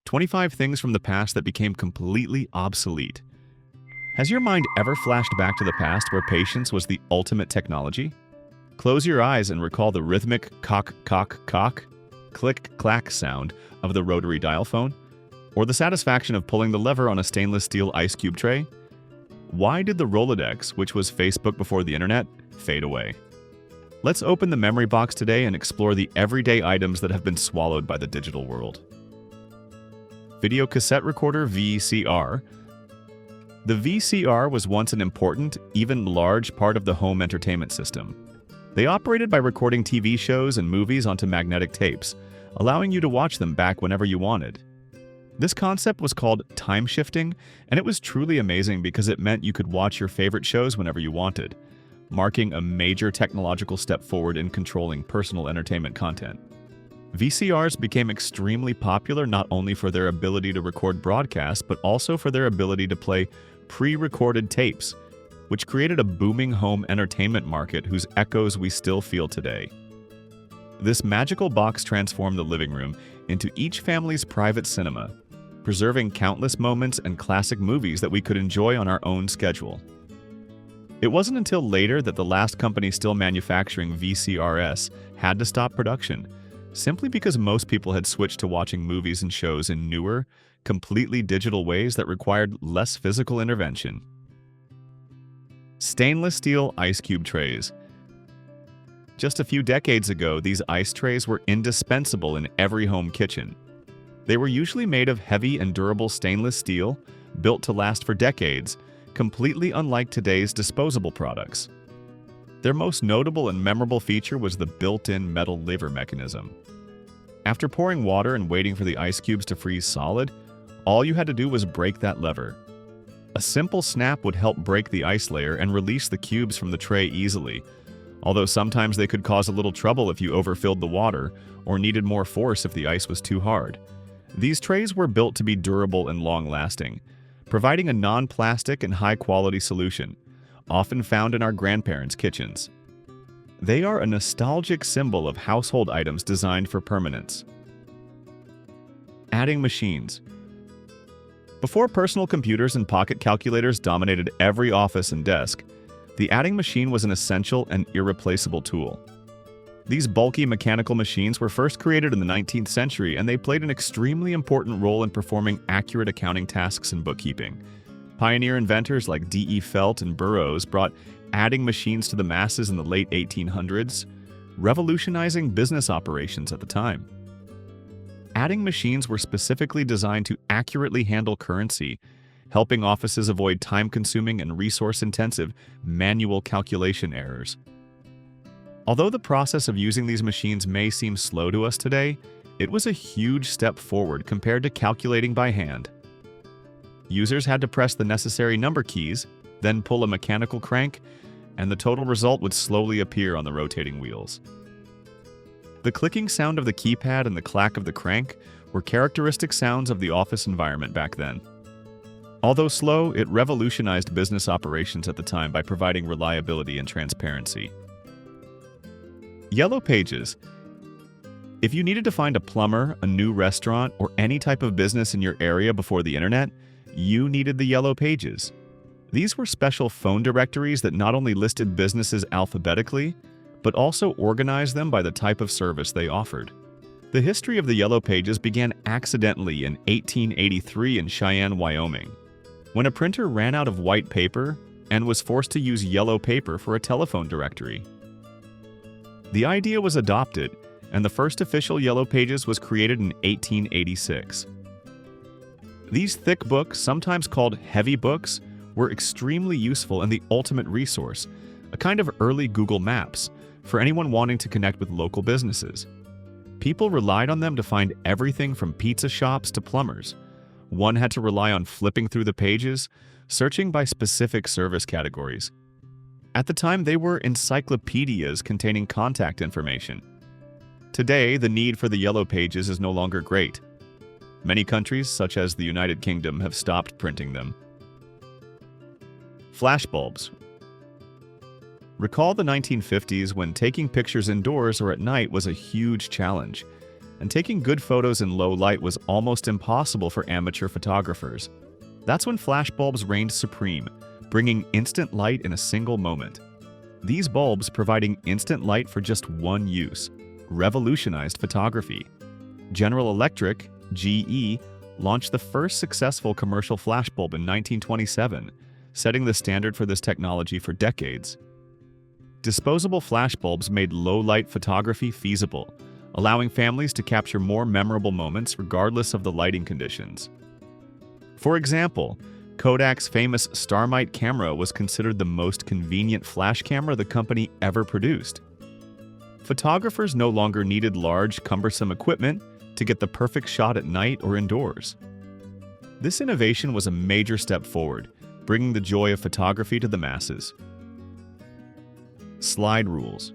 25 things from the past that became completely obsolete. Has your mind ever flashed back to the past where patience was the ultimate technology? Close your eyes and recall the rhythmic cock, cock, cock, click, clack sound of the rotary dial phone, or the satisfaction of pulling the lever on a stainless steel ice cube tray. Why did the Rolodex, which was Facebook before the internet, fade away? Let's open the memory box today and explore the everyday items that have been swallowed by the digital world. Video cassette recorder VCR. The VCR was once an important, even large part of the home entertainment system. They operated by recording TV shows and movies onto magnetic tapes, allowing you to watch them back whenever you wanted. This concept was called time shifting, and it was truly amazing because it meant you could watch your favorite shows whenever you wanted, marking a major technological step forward in controlling personal entertainment content. VCRs became extremely popular not only for their ability to record broadcasts, but also for their ability to play pre-recorded tapes, which created a booming home entertainment market whose echoes we still feel today. This magical box transformed the living room into each family's private cinema, preserving countless moments and classic movies that we could enjoy on our own schedule. It wasn't until later that the last company still manufacturing VCRs had to stop production, simply because most people had switched to watching movies and shows in newer, completely digital ways that required less physical intervention. Stainless steel ice cube trays. Just a few decades ago, these ice trays were indispensable in every home kitchen. They were usually made of heavy and durable stainless steel, built to last for decades, completely unlike today's disposable products. Their most notable and memorable feature was the built-in metal lever mechanism. After pouring water and waiting for the ice cubes to freeze solid, all you had to do was break that lever. A simple snap would help break the ice layer and release the cubes from the tray easily, although sometimes they could cause a little trouble if you overfilled the water or needed more force if the ice was too hard. These trays were built to be durable and long-lasting, providing a non-plastic and high-quality solution, often found in our grandparents' kitchens. They are a nostalgic symbol of household items designed for permanence. Adding machines. Before personal computers and pocket calculators dominated every office and desk, the adding machine was an essential and irreplaceable tool. These bulky mechanical machines were first created in the 19th century, and they played an extremely important role in performing accurate accounting tasks and bookkeeping. Pioneer inventors like D.E. Felt and Burroughs brought adding machines to the masses in the late 1800s, revolutionizing business operations at the time. Adding machines were specifically designed to accurately handle currency, helping offices avoid time-consuming and resource-intensive manual calculation errors. Although the process of using these machines may seem slow to us today, it was a huge step forward compared to calculating by hand. Users had to press the necessary number keys, then pull a mechanical crank, and the total result would slowly appear on the rotating wheels. The clicking sound of the keypad and the clack of the crank were characteristic sounds of the office environment back then. Although slow, it revolutionized business operations at the time by providing reliability and transparency. Yellow pages. If you needed to find a plumber, a new restaurant, or any type of business in your area before the internet, you needed the yellow pages. These were special phone directories that not only listed businesses alphabetically, but also organized them by the type of service they offered. The history of the Yellow Pages began accidentally in 1883 in Cheyenne, Wyoming, when a printer ran out of white paper and was forced to use yellow paper for a telephone directory. The idea was adopted, and the first official Yellow Pages was created in 1886. These thick books, sometimes called heavy books, were extremely useful and the ultimate resource, a kind of early Google Maps, for anyone wanting to connect with local businesses. People relied on them to find everything from pizza shops to plumbers. One had to rely on flipping through the pages, searching by specific service categories. At the time, they were encyclopedias containing contact information. Today, the need for the Yellow Pages is no longer great. Many countries, such as the United Kingdom, have stopped printing them. Flashbulbs. Recall the 1950s when taking pictures indoors or at night was a huge challenge. and taking good photos in low light was almost impossible for amateur photographers. That's when flashbulbs reigned supreme, bringing instant light in a single moment. These bulbs, providing instant light for just one use, revolutionized photography. General Electric, GE, launched the first successful commercial flashbulb in 1927, setting the standard for this technology for decades. Disposable flashbulbs made low-light photography feasible, allowing families to capture more memorable moments regardless of the lighting conditions. For example, Kodak's famous Starmite camera was considered the most convenient flash camera the company ever produced. Photographers no longer needed large, cumbersome equipment to get the perfect shot at night or indoors. This innovation was a major step forward, bringing the joy of photography to the masses. Slide rules.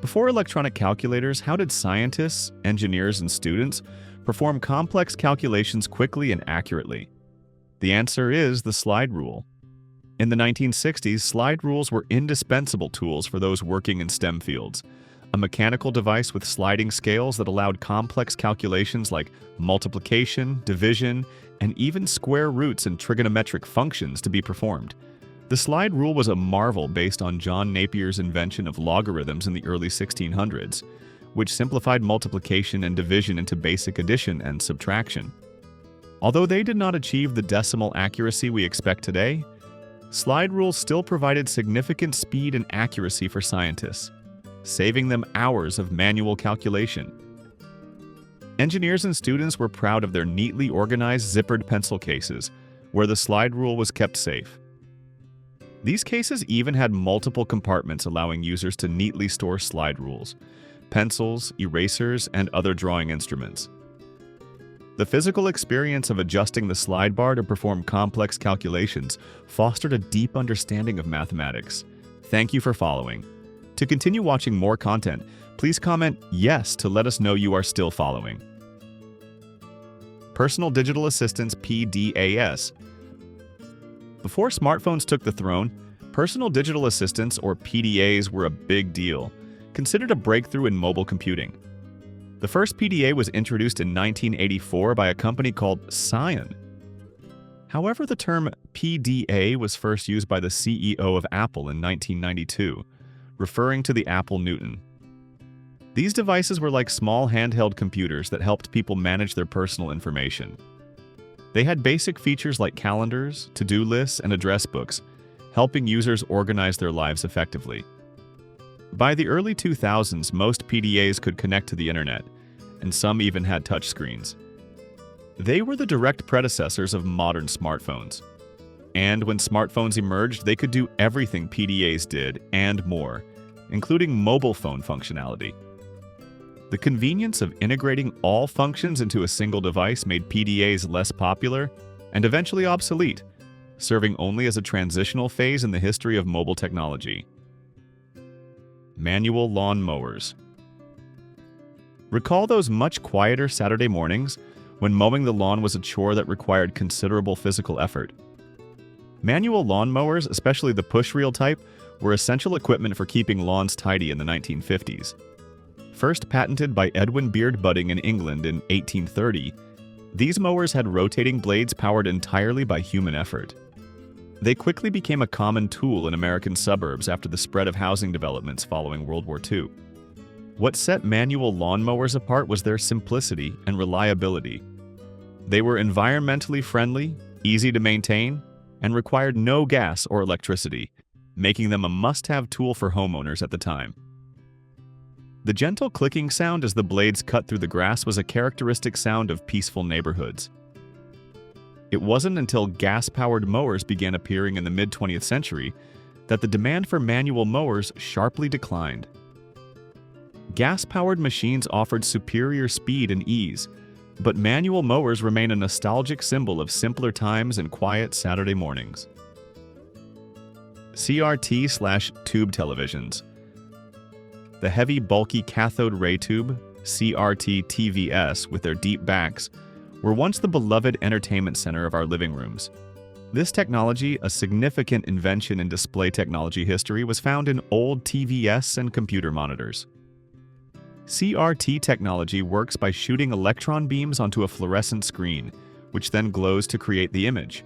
Before electronic calculators, how did scientists, engineers, and students perform complex calculations quickly and accurately? The answer is the slide rule. In the 1960s, slide rules were indispensable tools for those working in STEM fields, a mechanical device with sliding scales that allowed complex calculations like multiplication, division, and even square roots and trigonometric functions to be performed. The slide rule was a marvel based on John Napier's invention of logarithms in the early 1600s, which simplified multiplication and division into basic addition and subtraction. Although they did not achieve the decimal accuracy we expect today, slide rules still provided significant speed and accuracy for scientists, saving them hours of manual calculation. Engineers and students were proud of their neatly organized zippered pencil cases, where the slide rule was kept safe. These cases even had multiple compartments allowing users to neatly store slide rules, pencils, erasers, and other drawing instruments. The physical experience of adjusting the slide bar to perform complex calculations fostered a deep understanding of mathematics. Thank you for following. To continue watching more content, please comment yes to let us know you are still following. Personal Digital Assistants PDAS. Before smartphones took the throne, personal digital assistants or PDAs were a big deal, considered a breakthrough in mobile computing. The first PDA was introduced in 1984 by a company called Psion. However, the term PDA was first used by the CEO of Apple in 1992, referring to the Apple Newton. These devices were like small handheld computers that helped people manage their personal information. They had basic features like calendars, to-do lists, and address books, helping users organize their lives effectively. By the early 2000s, most PDAs could connect to the internet, and some even had touchscreens. They were the direct predecessors of modern smartphones. And when smartphones emerged, they could do everything PDAs did and more, including mobile phone functionality. The convenience of integrating all functions into a single device made PDAs less popular and eventually obsolete, serving only as a transitional phase in the history of mobile technology. Manual lawn mowers. Recall those much quieter Saturday mornings when mowing the lawn was a chore that required considerable physical effort. Manual lawn mowers, especially the push-reel type, were essential equipment for keeping lawns tidy in the 1950s. First patented by Edwin Beard Budding in England in 1830, these mowers had rotating blades powered entirely by human effort. They quickly became a common tool in American suburbs after the spread of housing developments following World War II. What set manual lawn mowers apart was their simplicity and reliability. They were environmentally friendly, easy to maintain, and required no gas or electricity, making them a must-have tool for homeowners at the time. The gentle clicking sound as the blades cut through the grass was a characteristic sound of peaceful neighborhoods. It wasn't until gas-powered mowers began appearing in the mid-20th century that the demand for manual mowers sharply declined. Gas-powered machines offered superior speed and ease, but manual mowers remain a nostalgic symbol of simpler times and quiet Saturday mornings. CRT/tube televisions. The heavy, bulky cathode ray tube, CRT TVS, with their deep backs, were once the beloved entertainment center of our living rooms. This technology, a significant invention in display technology history, was found in old TVS and computer monitors. CRT technology works by shooting electron beams onto a fluorescent screen, which then glows to create the image.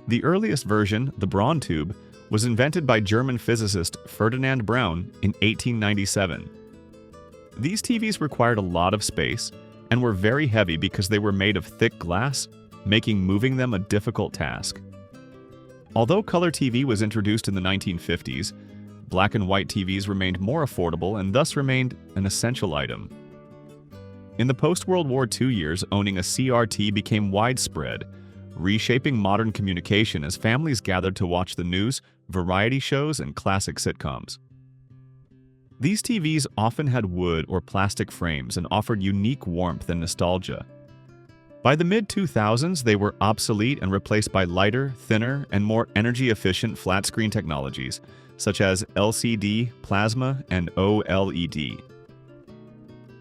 The earliest version, the Braun tube, was invented by German physicist Ferdinand Braun in 1897. These TVs required a lot of space and were very heavy because they were made of thick glass, making moving them a difficult task. Although color TV was introduced in the 1950s, black and white TVs remained more affordable and thus remained an essential item. In the post-World War II years, owning a CRT became widespread, reshaping modern communication as families gathered to watch the news, variety shows, and classic sitcoms. These TVs often had wood or plastic frames and offered unique warmth and nostalgia. By the mid-2000s, they were obsolete and replaced by lighter, thinner, and more energy-efficient flat-screen technologies, such as LCD, plasma, and OLED.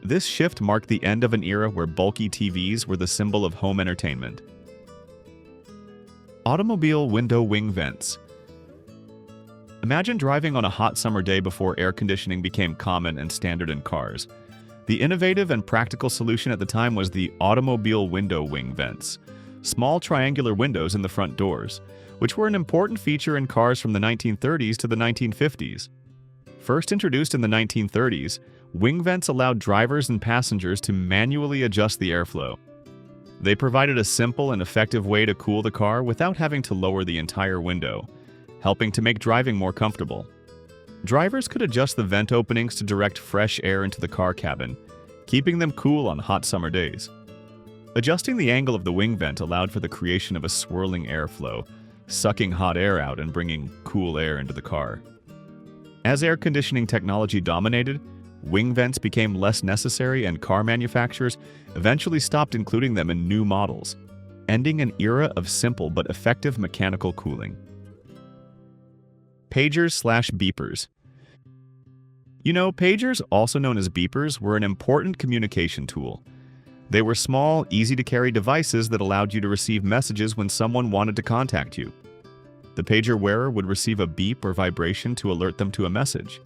This shift marked the end of an era where bulky TVs were the symbol of home entertainment. Automobile window wing vents. Imagine driving on a hot summer day before air conditioning became common and standard in cars. The innovative and practical solution at the time was the automobile window wing vents, small triangular windows in the front doors, which were an important feature in cars from the 1930s to the 1950s. First introduced in the 1930s, wing vents allowed drivers and passengers to manually adjust the airflow. They provided a simple and effective way to cool the car without having to lower the entire window, helping to make driving more comfortable. Drivers could adjust the vent openings to direct fresh air into the car cabin, keeping them cool on hot summer days. Adjusting the angle of the wing vent allowed for the creation of a swirling airflow, sucking hot air out and bringing cool air into the car. As air conditioning technology dominated, wing vents became less necessary and car manufacturers eventually stopped including them in new models, ending an era of simple but effective mechanical cooling. Pagers/beepers. You know, pagers, also known as beepers, were an important communication tool. They were small, easy-to-carry devices that allowed you to receive messages when someone wanted to contact you. The pager wearer would receive a beep or vibration to alert them to a message.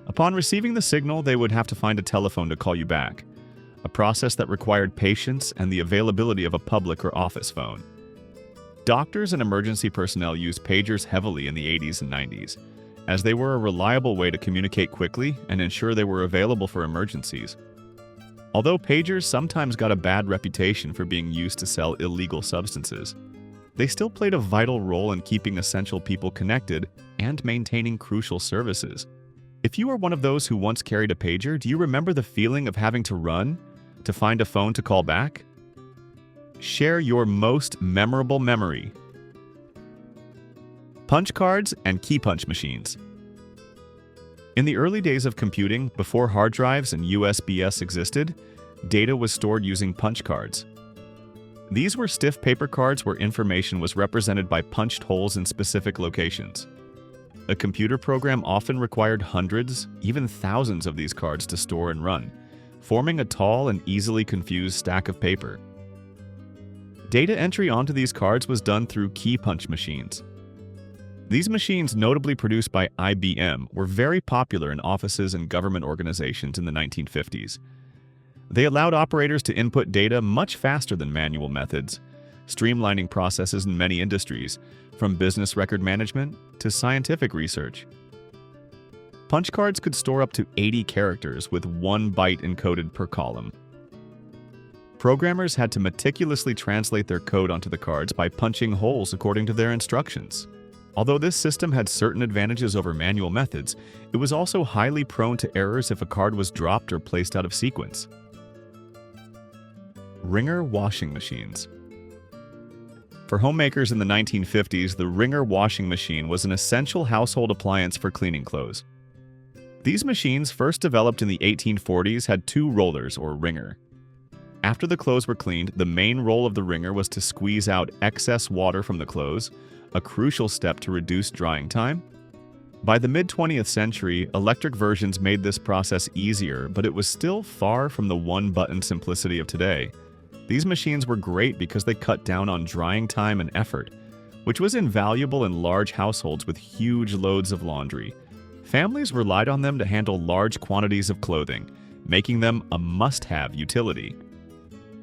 Upon receiving the signal, they would have to find a telephone to call you back, a process that required patience and the availability of a public or office phone. Doctors and emergency personnel used pagers heavily in the 80s and 90s, as they were a reliable way to communicate quickly and ensure they were available for emergencies. Although pagers sometimes got a bad reputation for being used to sell illegal substances, they still played a vital role in keeping essential people connected and maintaining crucial services. If you are one of those who once carried a pager, do you remember the feeling of having to run to find a phone to call back? Share your most memorable memory. Punch cards and key punch machines. In the early days of computing, before hard drives and USBs existed, data was stored using punch cards. These were stiff paper cards where information was represented by punched holes in specific locations. A computer program often required hundreds, even thousands of these cards to store and run, forming a tall and easily confused stack of paper. Data entry onto these cards was done through key punch machines. These machines, notably produced by IBM, were very popular in offices and government organizations in the 1950s. They allowed operators to input data much faster than manual methods, streamlining processes in many industries, from business record management to scientific research. Punch cards could store up to 80 characters with 1 byte encoded per column. Programmers had to meticulously translate their code onto the cards by punching holes according to their instructions. Although this system had certain advantages over manual methods, it was also highly prone to errors if a card was dropped or placed out of sequence. Wringer washing machines. For homemakers in the 1950s, the Wringer washing machine was an essential household appliance for cleaning clothes. These machines, first developed in the 1840s, had 2 rollers, or wringer. After the clothes were cleaned, the main role of the wringer was to squeeze out excess water from the clothes, a crucial step to reduce drying time. By the mid-20th century, electric versions made this process easier, but it was still far from the one-button simplicity of today. These machines were great because they cut down on drying time and effort, which was invaluable in large households with huge loads of laundry, families relied on them to handle large quantities of clothing, making them a must-have utility.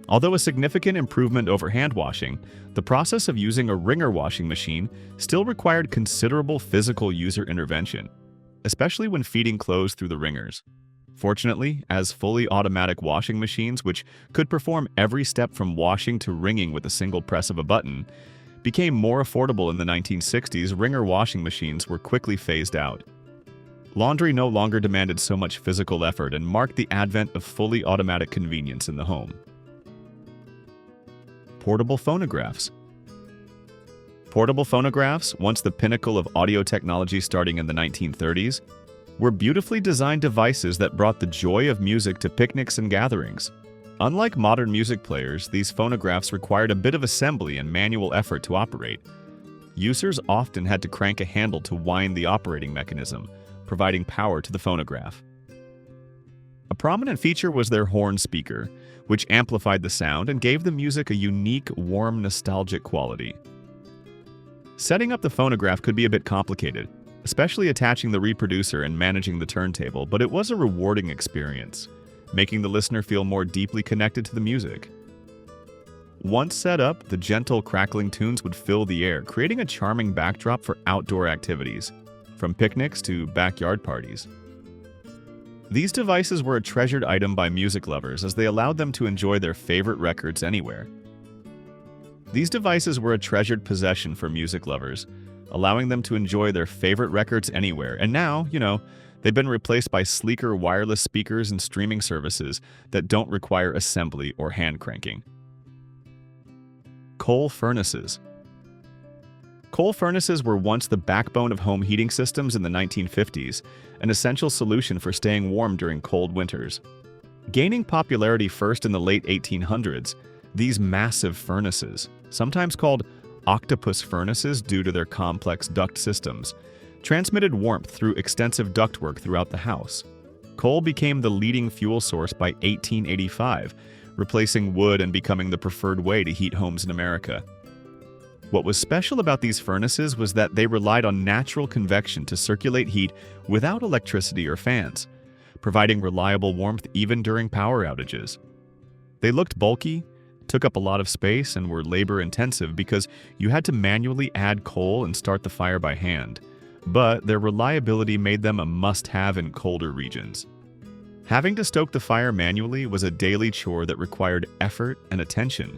Although a significant improvement over hand washing, the process of using a Wringer washing machine still required considerable physical user intervention, especially when feeding clothes through the wringers. Fortunately, as fully automatic washing machines, which could perform every step from washing to wringing with a single press of a button, became more affordable in the 1960s, Wringer washing machines were quickly phased out. Laundry no longer demanded so much physical effort and marked the advent of fully automatic convenience in the home. Portable phonographs. Portable phonographs, once the pinnacle of audio technology starting in the 1930s, were beautifully designed devices that brought the joy of music to picnics and gatherings. Unlike modern music players, these phonographs required a bit of assembly and manual effort to operate. Users often had to crank a handle to wind the operating mechanism, providing power to the phonograph. A prominent feature was their horn speaker, which amplified the sound and gave the music a unique, warm, nostalgic quality. Setting up the phonograph could be a bit complicated, especially attaching the reproducer and managing the turntable, but it was a rewarding experience, making the listener feel more deeply connected to the music. Once set up, the gentle, crackling tunes would fill the air, creating a charming backdrop for outdoor activities, from picnics to backyard parties. These devices were a treasured item by music lovers as they allowed them to enjoy their favorite records anywhere. These devices were a treasured possession for music lovers, allowing them to enjoy their favorite records anywhere. And now, they've been replaced by sleeker wireless speakers and streaming services that don't require assembly or hand cranking. Coal furnaces. Coal furnaces were once the backbone of home heating systems in the 1950s, an essential solution for staying warm during cold winters. Gaining popularity first in the late 1800s, these massive furnaces, sometimes called octopus furnaces due to their complex duct systems, transmitted warmth through extensive ductwork throughout the house. Coal became the leading fuel source by 1885, replacing wood and becoming the preferred way to heat homes in America. What was special about these furnaces was that they relied on natural convection to circulate heat without electricity or fans, providing reliable warmth even during power outages. They looked bulky, took up a lot of space, and were labor-intensive because you had to manually add coal and start the fire by hand, but their reliability made them a must-have in colder regions. Having to stoke the fire manually was a daily chore that required effort and attention.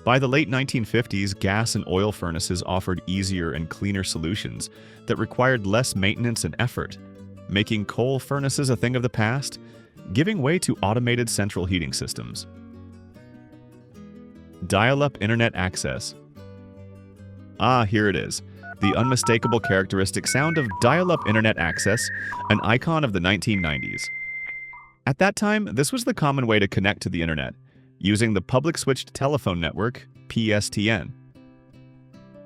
By the late 1950s, gas and oil furnaces offered easier and cleaner solutions that required less maintenance and effort, making coal furnaces a thing of the past, giving way to automated central heating systems. Dial-up internet access. Here it is. The unmistakable characteristic sound of dial-up internet access, an icon of the 1990s. At that time, this was the common way to connect to the internet, using the public switched telephone network, PSTN.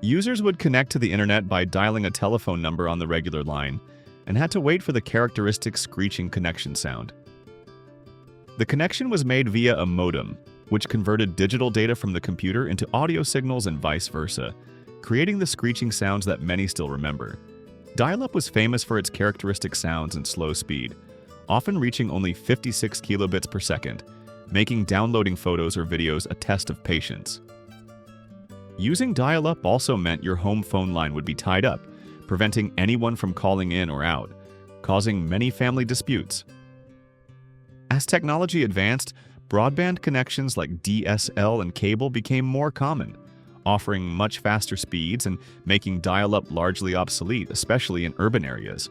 Users would connect to the internet by dialing a telephone number on the regular line and had to wait for the characteristic screeching connection sound. The connection was made via a modem, which converted digital data from the computer into audio signals and vice versa, creating the screeching sounds that many still remember. Dial-up was famous for its characteristic sounds and slow speed, often reaching only 56 kilobits per second, making downloading photos or videos a test of patience. Using dial-up also meant your home phone line would be tied up, preventing anyone from calling in or out, causing many family disputes. As technology advanced, broadband connections like DSL and cable became more common, offering much faster speeds and making dial-up largely obsolete, especially in urban areas.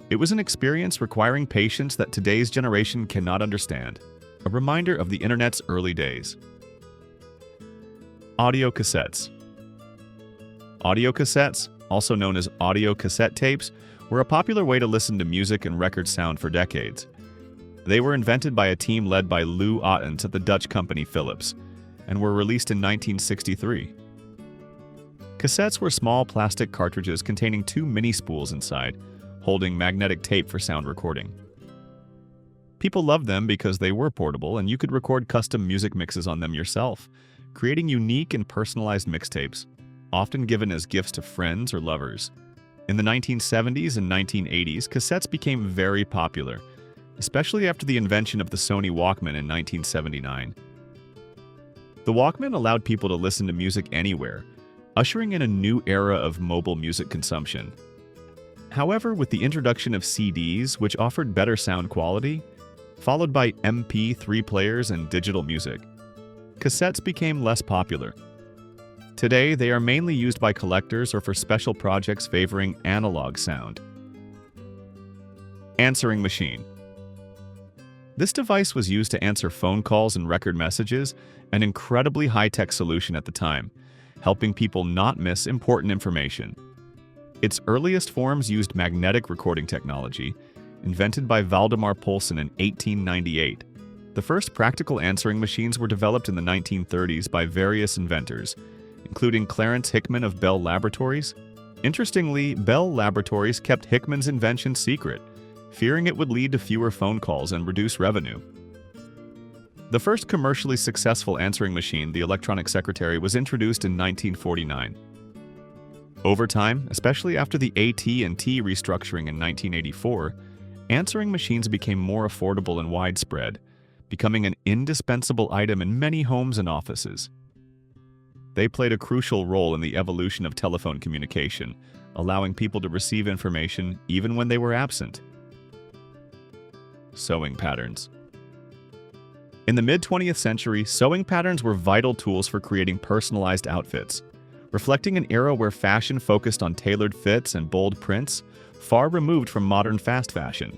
It was an experience requiring patience that today's generation cannot understand, a reminder of the internet's early days. Audio cassettes. Audio cassettes, also known as audio cassette tapes, were a popular way to listen to music and record sound for decades. They were invented by a team led by Lou Ottens at the Dutch company Philips, and were released in 1963. Cassettes were small plastic cartridges containing 2 mini spools inside, holding magnetic tape for sound recording. People loved them because they were portable and you could record custom music mixes on them yourself, creating unique and personalized mixtapes, often given as gifts to friends or lovers. In the 1970s and 1980s, cassettes became very popular, especially after the invention of the Sony Walkman in 1979. The Walkman allowed people to listen to music anywhere, ushering in a new era of mobile music consumption. However, with the introduction of CDs, which offered better sound quality, followed by MP3 players and digital music, cassettes became less popular. Today, they are mainly used by collectors or for special projects favoring analog sound. Answering machine. This device was used to answer phone calls and record messages, an incredibly high-tech solution at the time, helping people not miss important information. Its earliest forms used magnetic recording technology, invented by Valdemar Poulsen in 1898. The first practical answering machines were developed in the 1930s by various inventors, including Clarence Hickman of Bell Laboratories. Interestingly, Bell Laboratories kept Hickman's invention secret, fearing it would lead to fewer phone calls and reduce revenue. The first commercially successful answering machine, the electronic secretary, was introduced in 1949. Over time, especially after the AT&T restructuring in 1984, answering machines became more affordable and widespread, becoming an indispensable item in many homes and offices. They played a crucial role in the evolution of telephone communication, allowing people to receive information even when they were absent. Sewing patterns. In the mid-20th century, sewing patterns were vital tools for creating personalized outfits, reflecting an era where fashion focused on tailored fits and bold prints, far removed from modern fast fashion.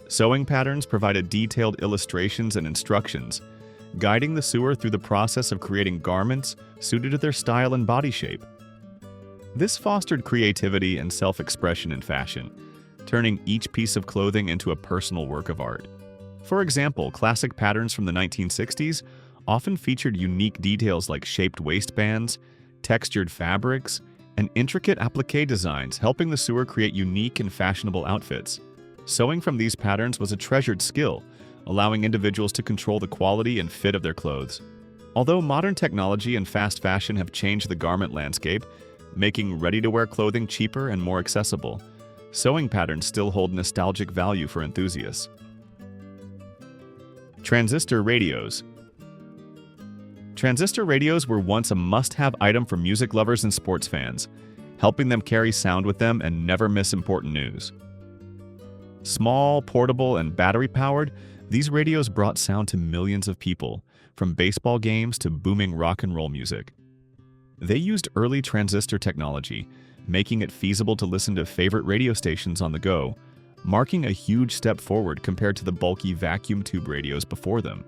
Sewing patterns provided detailed illustrations and instructions, guiding the sewer through the process of creating garments suited to their style and body shape. This fostered creativity and self-expression in fashion, turning each piece of clothing into a personal work of art. For example, classic patterns from the 1960s often featured unique details like shaped waistbands, textured fabrics, and intricate applique designs, helping the sewer create unique and fashionable outfits. Sewing from these patterns was a treasured skill, allowing individuals to control the quality and fit of their clothes. Although modern technology and fast fashion have changed the garment landscape, making ready-to-wear clothing cheaper and more accessible, sewing patterns still hold nostalgic value for enthusiasts. Transistor radios. Transistor radios were once a must-have item for music lovers and sports fans, helping them carry sound with them and never miss important news. Small, portable, and battery-powered, these radios brought sound to millions of people, from baseball games to booming rock and roll music. They used early transistor technology, making it feasible to listen to favorite radio stations on the go, marking a huge step forward compared to the bulky vacuum tube radios before them.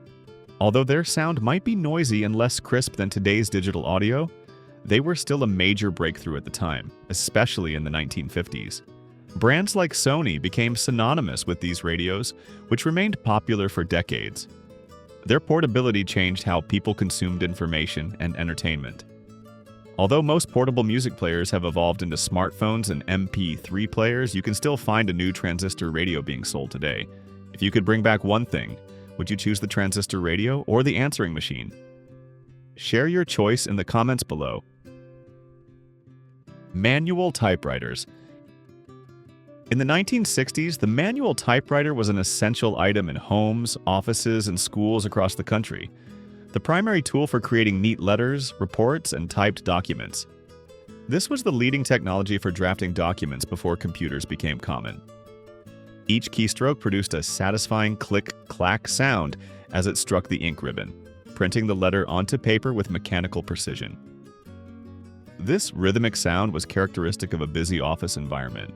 Although their sound might be noisy and less crisp than today's digital audio, they were still a major breakthrough at the time, especially in the 1950s. Brands like Sony became synonymous with these radios, which remained popular for decades. Their portability changed how people consumed information and entertainment. Although most portable music players have evolved into smartphones and MP3 players, you can still find a new transistor radio being sold today. If you could bring back one thing, would you choose the transistor radio or the answering machine? Share your choice in the comments below. Manual typewriters. In the 1960s, the manual typewriter was an essential item in homes, offices, and schools across the country. The primary tool for creating neat letters, reports, and typed documents. This was the leading technology for drafting documents before computers became common. Each keystroke produced a satisfying click-clack sound as it struck the ink ribbon, printing the letter onto paper with mechanical precision. This rhythmic sound was characteristic of a busy office environment.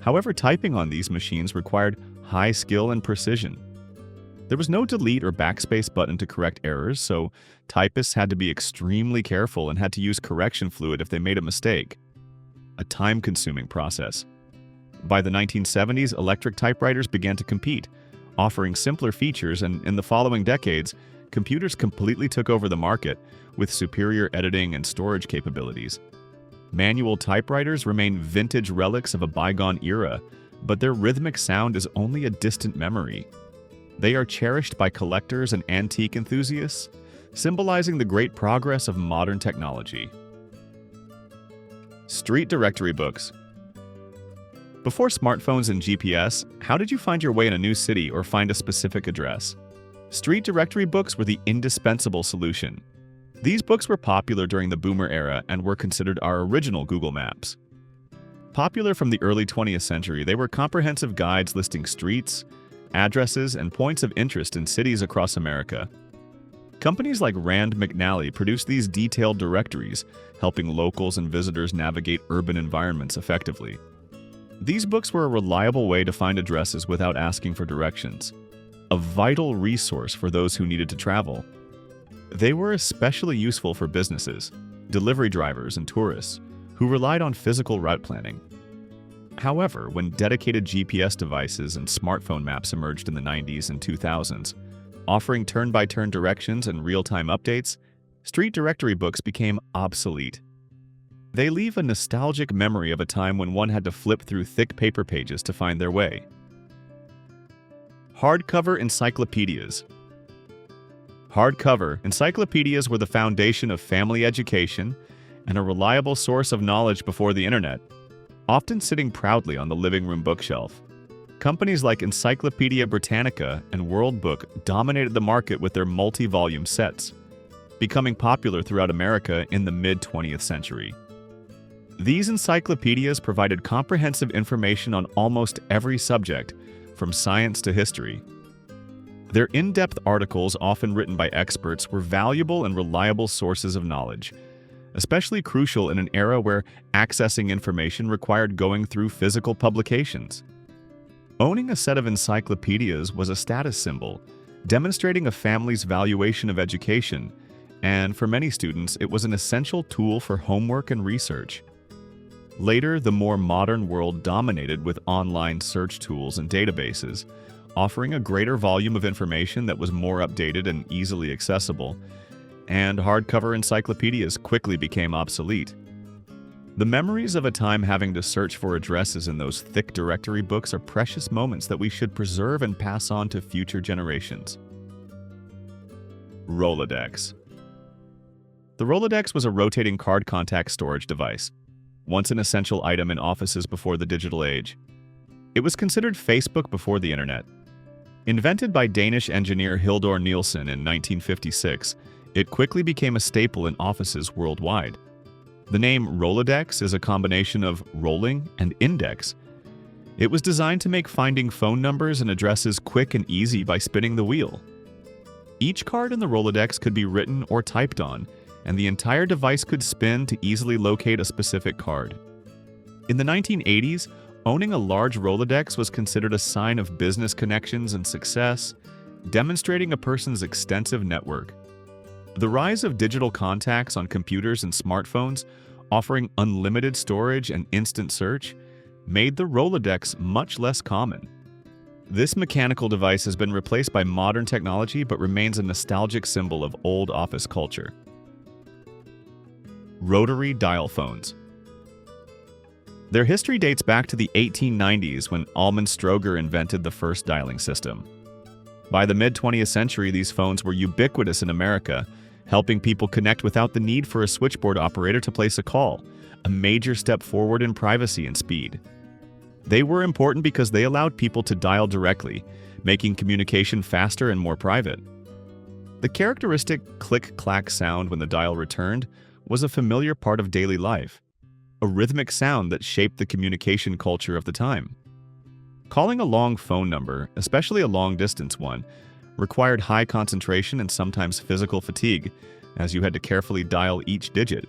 However, typing on these machines required high skill and precision. There was no delete or backspace button to correct errors, so typists had to be extremely careful and had to use correction fluid if they made a mistake. A time-consuming process. By the 1970s, electric typewriters began to compete, offering simpler features, and in the following decades, computers completely took over the market with superior editing and storage capabilities. Manual typewriters remain vintage relics of a bygone era, but their rhythmic sound is only a distant memory. They are cherished by collectors and antique enthusiasts, symbolizing the great progress of modern technology. Street directory books. Before smartphones and GPS, how did you find your way in a new city or find a specific address? Street directory books were the indispensable solution. These books were popular during the Boomer era and were considered our original Google Maps. Popular from the early 20th century, they were comprehensive guides listing streets, addresses, and points of interest in cities across America. Companies like Rand McNally produced these detailed directories, helping locals and visitors navigate urban environments effectively. These books were a reliable way to find addresses without asking for directions, a vital resource for those who needed to travel. They were especially useful for businesses, delivery drivers, and tourists who relied on physical route planning. However, when dedicated GPS devices and smartphone maps emerged in the 90s and 2000s, offering turn-by-turn directions and real-time updates, street directory books became obsolete. They leave a nostalgic memory of a time when one had to flip through thick paper pages to find their way. Hardcover encyclopedias. Hardcover encyclopedias were the foundation of family education and a reliable source of knowledge before the internet, often sitting proudly on the living room bookshelf. Companies like Encyclopedia Britannica and World Book dominated the market with their multi-volume sets, becoming popular throughout America in the mid-20th century. These encyclopedias provided comprehensive information on almost every subject, from science to history. Their in-depth articles, often written by experts, were valuable and reliable sources of knowledge, especially crucial in an era where accessing information required going through physical publications. Owning a set of encyclopedias was a status symbol, demonstrating a family's valuation of education, and for many students, it was an essential tool for homework and research. Later, the more modern world dominated with online search tools and databases, offering a greater volume of information that was more updated and easily accessible, and hardcover encyclopedias quickly became obsolete. The memories of a time having to search for addresses in those thick directory books are precious moments that we should preserve and pass on to future generations. Rolodex. The Rolodex was a rotating card contact storage device, once an essential item in offices before the digital age. It was considered Facebook before the internet. Invented by Danish engineer Hildur Nielsen in 1956, it quickly became a staple in offices worldwide. The name Rolodex is a combination of rolling and index. It was designed to make finding phone numbers and addresses quick and easy by spinning the wheel. Each card in the Rolodex could be written or typed on, and the entire device could spin to easily locate a specific card. In the 1980s, owning a large Rolodex was considered a sign of business connections and success, demonstrating a person's extensive network. The rise of digital contacts on computers and smartphones, offering unlimited storage and instant search, made the Rolodex much less common. This mechanical device has been replaced by modern technology but remains a nostalgic symbol of old office culture. Rotary dial phones. Their history dates back to the 1890s when Almond Stroger invented the first dialing system. By the mid-20th century, these phones were ubiquitous in America, helping people connect without the need for a switchboard operator to place a call, a major step forward in privacy and speed. They were important because they allowed people to dial directly, making communication faster and more private. The characteristic click-clack sound when the dial returned was a familiar part of daily life, a rhythmic sound that shaped the communication culture of the time. Calling a long phone number, especially a long-distance one, required high concentration and sometimes physical fatigue, as you had to carefully dial each digit.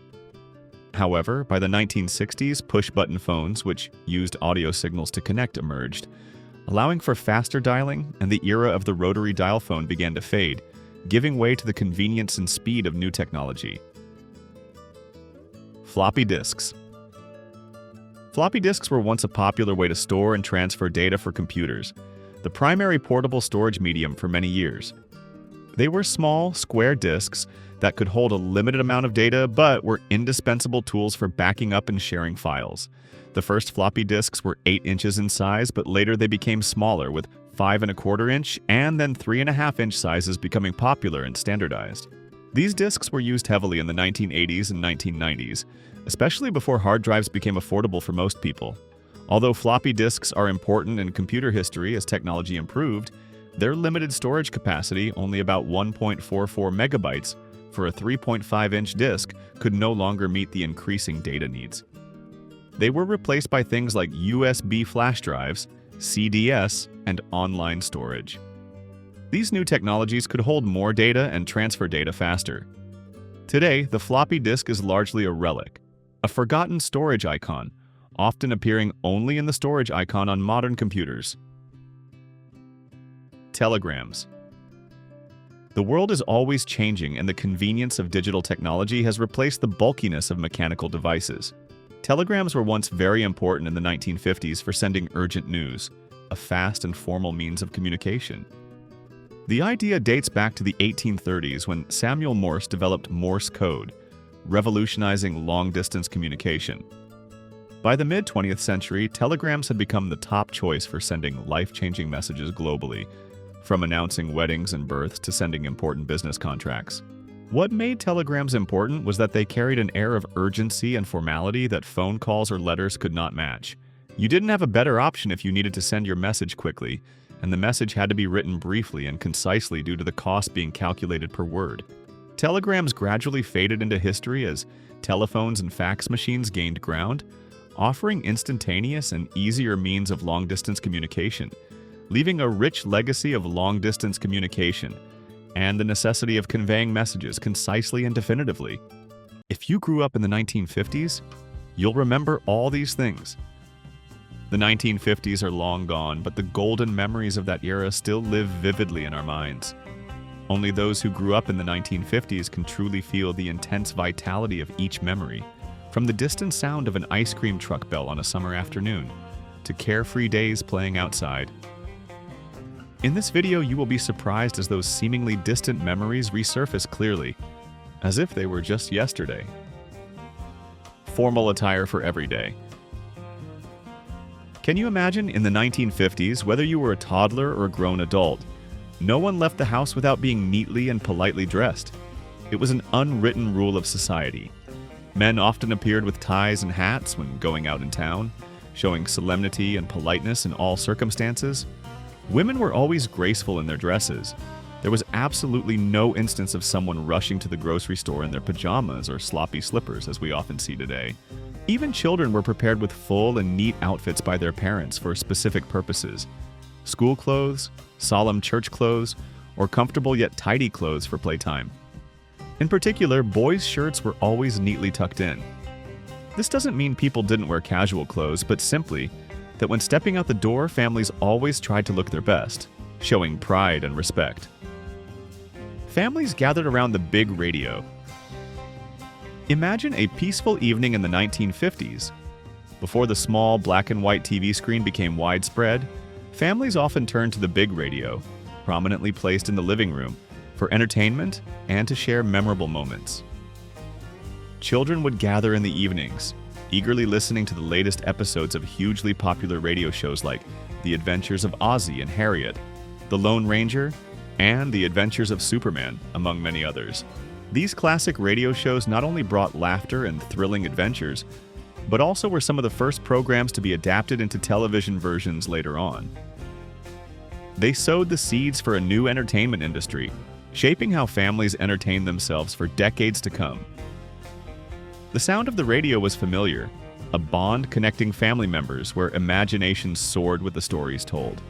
However, by the 1960s, push-button phones, which used audio signals to connect, emerged, allowing for faster dialing, and the era of the rotary dial phone began to fade, giving way to the convenience and speed of new technology. Floppy disks. Floppy disks were once a popular way to store and transfer data for computers, the primary portable storage medium for many years. They were small, square disks that could hold a limited amount of data but were indispensable tools for backing up and sharing files. The first floppy disks were 8 inches in size, but later they became smaller, with 5¼ inch and then 3½ inch sizes becoming popular and standardized. These disks were used heavily in the 1980s and 1990s, especially before hard drives became affordable for most people. Although floppy disks are important in computer history as technology improved, their limited storage capacity, only about 1.44 megabytes for a 3.5-inch disk, could no longer meet the increasing data needs. They were replaced by things like USB flash drives, CDS, and online storage. These new technologies could hold more data and transfer data faster. Today, the floppy disk is largely a relic, a forgotten storage icon, often appearing only in the storage icon on modern computers. Telegrams. The world is always changing, and the convenience of digital technology has replaced the bulkiness of mechanical devices. Telegrams were once very important in the 1950s for sending urgent news, a fast and formal means of communication. The idea dates back to the 1830s when Samuel Morse developed Morse code, revolutionizing long-distance communication. By the mid-20th century, telegrams had become the top choice for sending life-changing messages globally, from announcing weddings and births to sending important business contracts. What made telegrams important was that they carried an air of urgency and formality that phone calls or letters could not match. You didn't have a better option if you needed to send your message quickly, and the message had to be written briefly and concisely due to the cost being calculated per word. Telegrams gradually faded into history as telephones and fax machines gained ground, offering instantaneous and easier means of long-distance communication, leaving a rich legacy of long-distance communication and the necessity of conveying messages concisely and definitively. If you grew up in the 1950s, you'll remember all these things. The 1950s are long gone, but the golden memories of that era still live vividly in our minds. Only those who grew up in the 1950s can truly feel the intense vitality of each memory, from the distant sound of an ice cream truck bell on a summer afternoon, to carefree days playing outside. In this video, you will be surprised as those seemingly distant memories resurface clearly, as if they were just yesterday. Formal attire for every day. Can you imagine in the 1950s, whether you were a toddler or a grown adult, no one left the house without being neatly and politely dressed? It was an unwritten rule of society. Men often appeared with ties and hats when going out in town, showing solemnity and politeness in all circumstances. Women were always graceful in their dresses. There was absolutely no instance of someone rushing to the grocery store in their pajamas or sloppy slippers, as we often see today. Even children were prepared with full and neat outfits by their parents for specific purposes: school clothes, solemn church clothes, or comfortable yet tidy clothes for playtime. In particular, boys' shirts were always neatly tucked in. This doesn't mean people didn't wear casual clothes, but simply that when stepping out the door, families always tried to look their best, showing pride and respect. Families gathered around the big radio. Imagine a peaceful evening in the 1950s. Before the small black and white TV screen became widespread, families often turned to the big radio, prominently placed in the living room, for entertainment and to share memorable moments. Children would gather in the evenings, eagerly listening to the latest episodes of hugely popular radio shows like The Adventures of Ozzie and Harriet, The Lone Ranger, and The Adventures of Superman, among many others. These classic radio shows not only brought laughter and thrilling adventures, but also were some of the first programs to be adapted into television versions later on. They sowed the seeds for a new entertainment industry, shaping how families entertained themselves for decades to come. The sound of the radio was familiar, a bond connecting family members where imaginations soared with the stories told.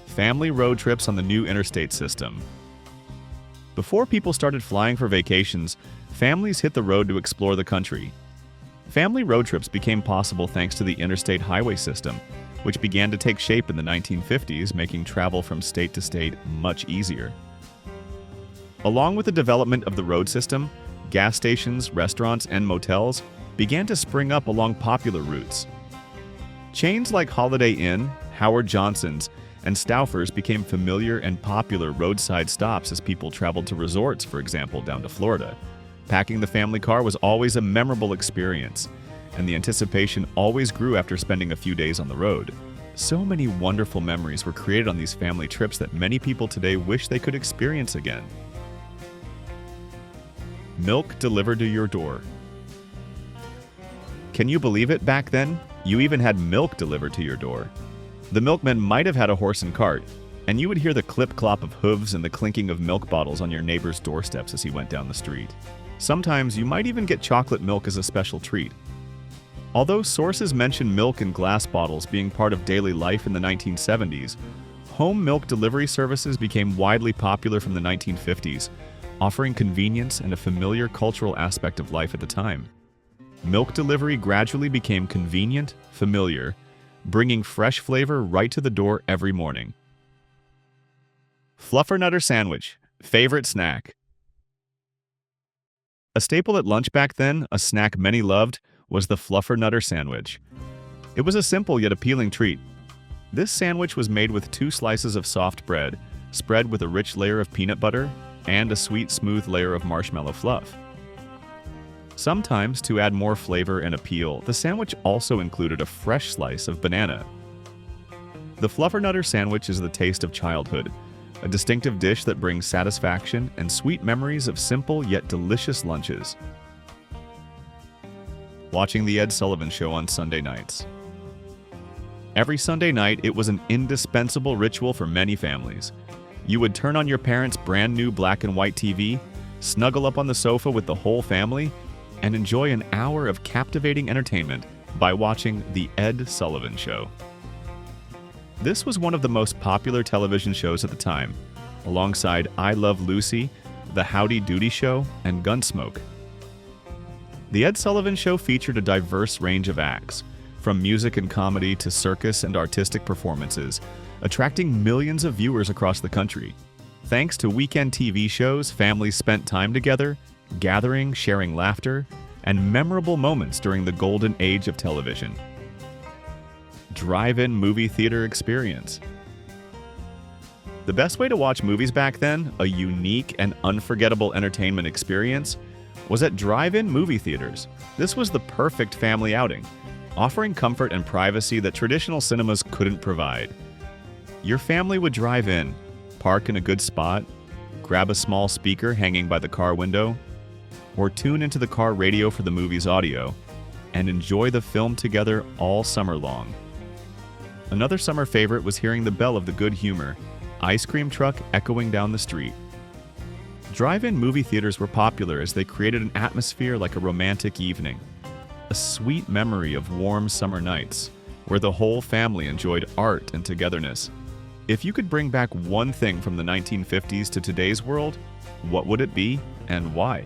Family road trips on the new interstate system. Before people started flying for vacations, families hit the road to explore the country. Family road trips became possible thanks to the interstate highway system, which began to take shape in the 1950s, making travel from state to state much easier. Along with the development of the road system, gas stations, restaurants, and motels began to spring up along popular routes. Chains like Holiday Inn, Howard Johnson's, and Stauffer's became familiar and popular roadside stops as people traveled to resorts, for example, down to Florida. Packing the family car was always a memorable experience, and the anticipation always grew after spending a few days on the road. So many wonderful memories were created on these family trips that many people today wish they could experience again. Milk delivered to your door. Can you believe it? Back then, You even had milk delivered to your door. The milkman might have had a horse and cart, and you would hear the clip-clop of hooves and the clinking of milk bottles on your neighbor's doorsteps as he went down the street. Sometimes you might even get chocolate milk as a special treat. Although sources mention milk in glass bottles being part of daily life in the 1970s, home milk delivery services became widely popular from the 1950s, offering convenience and a familiar cultural aspect of life at the time. Milk delivery gradually became convenient, familiar, bringing fresh flavor right to the door every morning. Fluffernutter sandwich, favorite snack. A staple at lunch back then, a snack many loved, was the Fluffernutter sandwich. It was a simple yet appealing treat. This sandwich was made with 2 slices of soft bread, spread with a rich layer of peanut butter, and a sweet, smooth layer of marshmallow fluff. Sometimes, to add more flavor and appeal, the sandwich also included a fresh slice of banana. The Fluffernutter sandwich is the taste of childhood, a distinctive dish that brings satisfaction and sweet memories of simple yet delicious lunches. Watching The Ed Sullivan Show on Sunday nights. Every Sunday night, it was an indispensable ritual for many families. You would turn on your parents' brand new black and white TV, snuggle up on the sofa with the whole family, and enjoy an hour of captivating entertainment by watching The Ed Sullivan Show. This was one of the most popular television shows at the time, alongside I Love Lucy, The Howdy Doody Show, and Gunsmoke. The Ed Sullivan Show featured a diverse range of acts, from music and comedy to circus and artistic performances, attracting millions of viewers across the country. Thanks to weekend TV shows, families spent time together, gathering, sharing laughter, and memorable moments during the golden age of television. Drive-in movie theater experience. The best way to watch movies back then, a unique and unforgettable entertainment experience, was at drive-in movie theaters. This was the perfect family outing, offering comfort and privacy that traditional cinemas couldn't provide. Your family would drive in, park in a good spot, grab a small speaker hanging by the car window, or tune into the car radio for the movie's audio, and enjoy the film together all summer long. Another summer favorite was hearing the bell of the Good Humor ice cream truck echoing down the street. Drive-in movie theaters were popular as they created an atmosphere like a romantic evening, a sweet memory of warm summer nights where the whole family enjoyed art and togetherness. If you could bring back one thing from the 1950s to today's world, what would it be and why?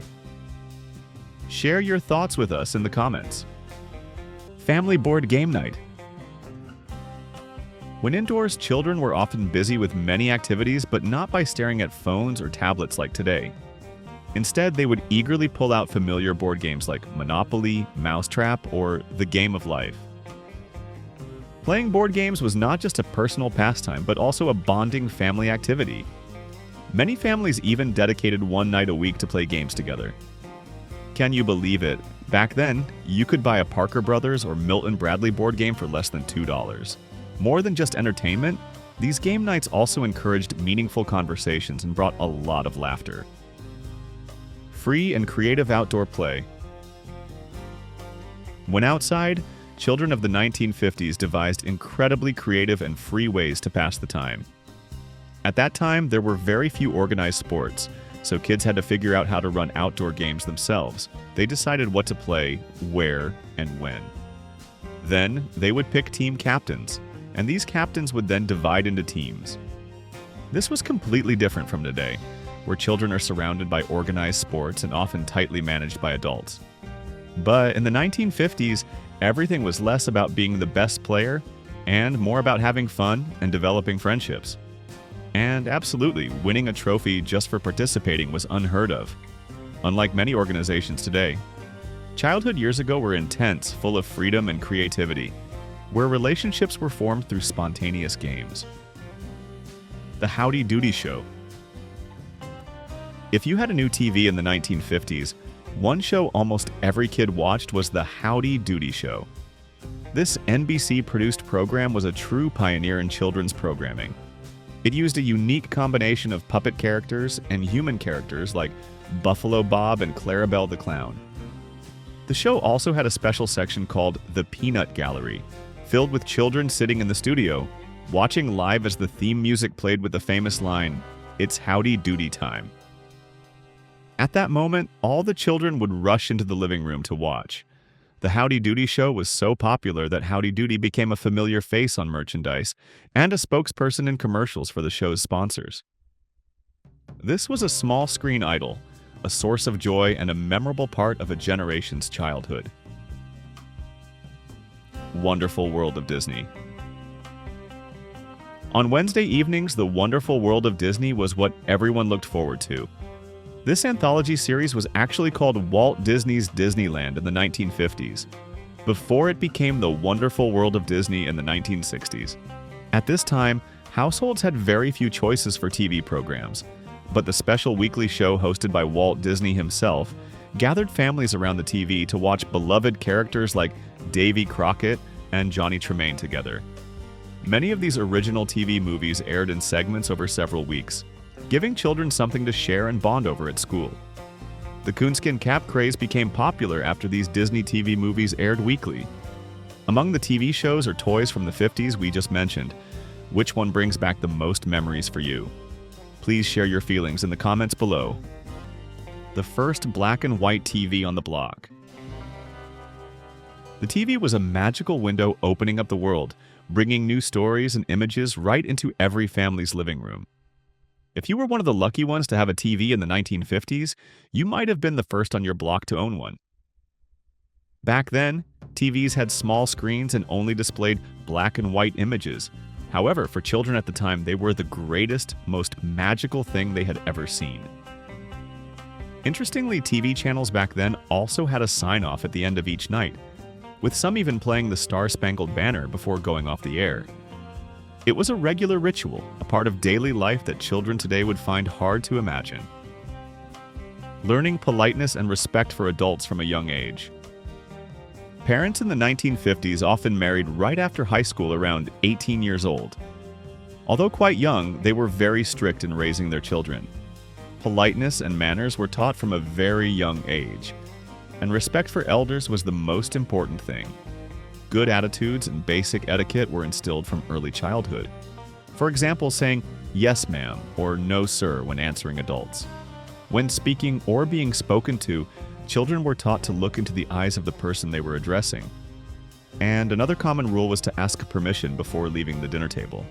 Share your thoughts with us in the comments. Family board game night. When indoors, children were often busy with many activities, but not by staring at phones or tablets like today. Instead, they would eagerly pull out familiar board games like Monopoly, Mousetrap, or The Game of Life. Playing board games was not just a personal pastime, but also a bonding family activity. Many families even dedicated one night a week to play games together. Can you believe it? Back then, you could buy a Parker Brothers or Milton Bradley board game for less than $2. More than just entertainment, these game nights also encouraged meaningful conversations and brought a lot of laughter. Free and creative outdoor play. When outside, children of the 1950s devised incredibly creative and free ways to pass the time. At that time, there were very few organized sports, so kids had to figure out how to run outdoor games themselves. They decided what to play, where, and when. Then, they would pick team captains, and these captains would then divide into teams. This was completely different from today, where children are surrounded by organized sports and often tightly managed by adults. But in the 1950s, everything was less about being the best player and more about having fun and developing friendships. And absolutely, winning a trophy just for participating was unheard of. Unlike many organizations today, childhood years ago were intense, full of freedom and creativity, where relationships were formed through spontaneous games. The Howdy Doody Show. If you had a new TV in the 1950s, one show almost every kid watched was the Howdy Doody Show. This NBC-produced program was a true pioneer in children's programming. It used a unique combination of puppet characters and human characters like Buffalo Bob and Clarabelle the Clown. The show also had a special section called the Peanut Gallery, filled with children sitting in the studio, watching live as the theme music played with the famous line, "It's Howdy Doody time." At that moment, all the children would rush into the living room to watch. The Howdy Doody show was so popular that Howdy Doody became a familiar face on merchandise and a spokesperson in commercials for the show's sponsors. This was a small screen idol, a source of joy and a memorable part of a generation's childhood. Wonderful World of Disney. On Wednesday evenings, The Wonderful World of Disney was what everyone looked forward to. This anthology series was actually called Walt Disney's Disneyland in the 1950s, before it became The Wonderful World of Disney in the 1960s. At this time, households had very few choices for TV programs, but the special weekly show hosted by Walt Disney himself gathered families around the TV to watch beloved characters like Davy Crockett and Johnny Tremaine together. Many of these original TV movies aired in segments over several weeks, giving children something to share and bond over at school. The coonskin cap craze became popular after these Disney TV movies aired weekly. Among the TV shows or toys from the 50s we just mentioned, which one brings back the most memories for you? Please share your feelings in the comments below. The first black and white TV on the block. The TV was a magical window opening up the world, bringing new stories and images right into every family's living room. If you were one of the lucky ones to have a TV in the 1950s, you might have been the first on your block to own one. Back then, TVs had small screens and only displayed black and white images. However, for children at the time, they were the greatest, most magical thing they had ever seen. Interestingly, TV channels back then also had a sign-off at the end of each night, with some even playing the Star-Spangled Banner before going off the air. It was a regular ritual, a part of daily life that children today would find hard to imagine. Learning politeness and respect for adults from a young age. Parents in the 1950s often married right after high school around 18 years old. Although quite young, they were very strict in raising their children. Politeness and manners were taught from a very young age, and respect for elders was the most important thing. Good attitudes and basic etiquette were instilled from early childhood. For example, saying "yes, ma'am" or "no, sir" when answering adults. When speaking or being spoken to, children were taught to look into the eyes of the person they were addressing. And another common rule was to ask permission before leaving the dinner table.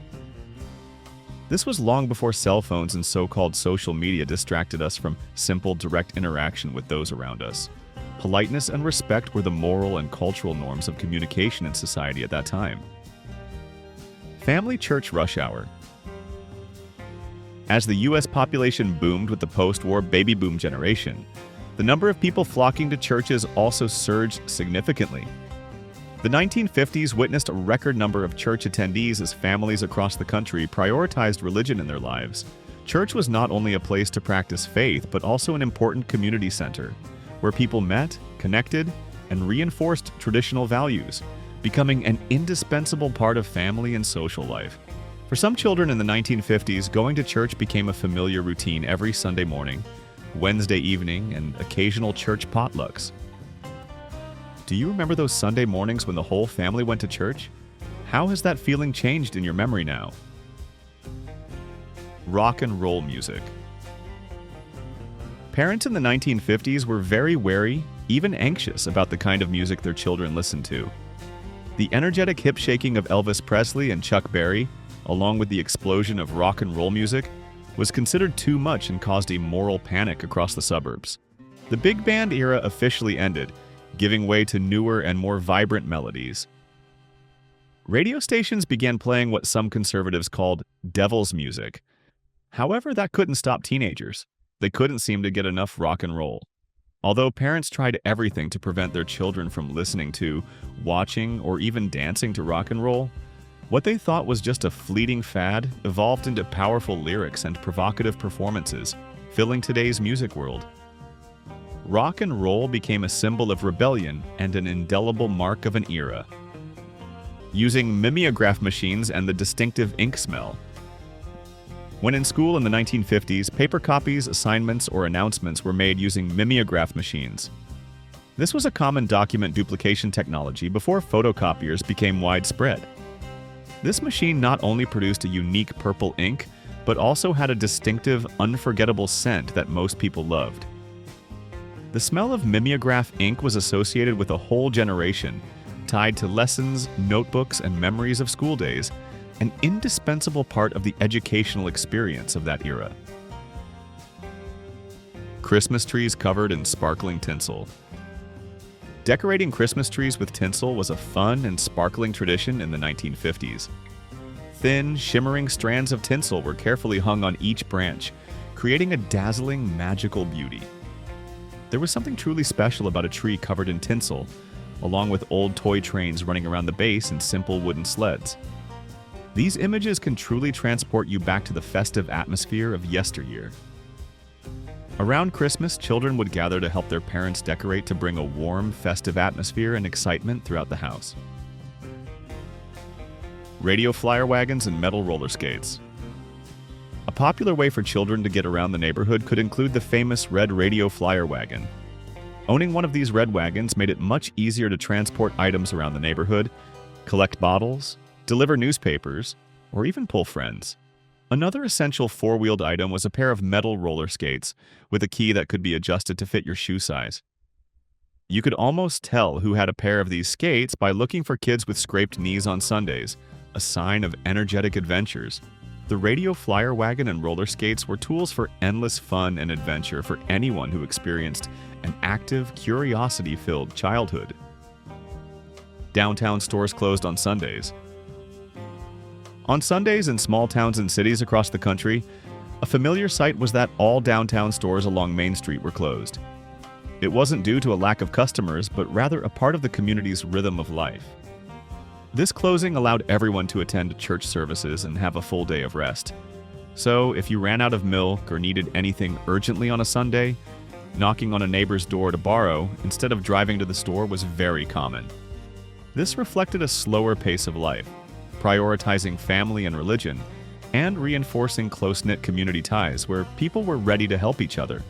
This was long before cell phones and so-called social media distracted us from simple, direct interaction with those around us. Politeness and respect were the moral and cultural norms of communication in society at that time. Family church rush hour. As the U.S. population boomed with the post-war baby boom generation, the number of people flocking to churches also surged significantly. The 1950s witnessed a record number of church attendees as families across the country prioritized religion in their lives. Church was not only a place to practice faith, but also an important community center, where people met, connected, and reinforced traditional values, becoming an indispensable part of family and social life. For some children in the 1950s, going to church became a familiar routine every Sunday morning, Wednesday evening, and occasional church potlucks. Do you remember those Sunday mornings when the whole family went to church? How has that feeling changed in your memory now? Rock and roll music. Parents in the 1950s were very wary, even anxious about the kind of music their children listened to. The energetic hip-shaking of Elvis Presley and Chuck Berry, along with the explosion of rock and roll music, was considered too much and caused a moral panic across the suburbs. The big band era officially ended, giving way to newer and more vibrant melodies. Radio stations began playing what some conservatives called devil's music. However, that couldn't stop teenagers. They couldn't seem to get enough rock and roll. Although parents tried everything to prevent their children from listening to, watching, or even dancing to rock and roll, what they thought was just a fleeting fad evolved into powerful lyrics and provocative performances, filling today's music world. Rock and roll became a symbol of rebellion and an indelible mark of an era. Using mimeograph machines and the distinctive ink smell. When in school in the 1950s, paper copies, assignments, or announcements were made using mimeograph machines. This was a common document duplication technology before photocopiers became widespread. This machine not only produced a unique purple ink, but also had a distinctive, unforgettable scent that most people loved. The smell of mimeograph ink was associated with a whole generation, tied to lessons, notebooks, and memories of school days, an indispensable part of the educational experience of that era. Christmas trees covered in sparkling tinsel. Decorating Christmas trees with tinsel was a fun and sparkling tradition in the 1950s. Thin, shimmering strands of tinsel were carefully hung on each branch, creating a dazzling, magical beauty. There was something truly special about a tree covered in tinsel, along with old toy trains running around the base and simple wooden sleds. These images can truly transport you back to the festive atmosphere of yesteryear. Around Christmas, children would gather to help their parents decorate to bring a warm, festive atmosphere and excitement throughout the house. Radio flyer wagons and metal roller skates. A popular way for children to get around the neighborhood could include the famous red radio flyer wagon. Owning one of these red wagons made it much easier to transport items around the neighborhood, collect bottles, deliver newspapers, or even pull friends. Another essential four-wheeled item was a pair of metal roller skates with a key that could be adjusted to fit your shoe size. You could almost tell who had a pair of these skates by looking for kids with scraped knees on Sundays, a sign of energetic adventures. The radio flyer wagon and roller skates were tools for endless fun and adventure for anyone who experienced an active, curiosity-filled childhood. Downtown stores closed on Sundays. On Sundays in small towns and cities across the country, a familiar sight was that all downtown stores along Main Street were closed. It wasn't due to a lack of customers, but rather a part of the community's rhythm of life. This closing allowed everyone to attend church services and have a full day of rest. So, if you ran out of milk or needed anything urgently on a Sunday, knocking on a neighbor's door to borrow instead of driving to the store was very common. This reflected a slower pace of life, prioritizing family and religion, and reinforcing close-knit community ties where people were ready to help each other.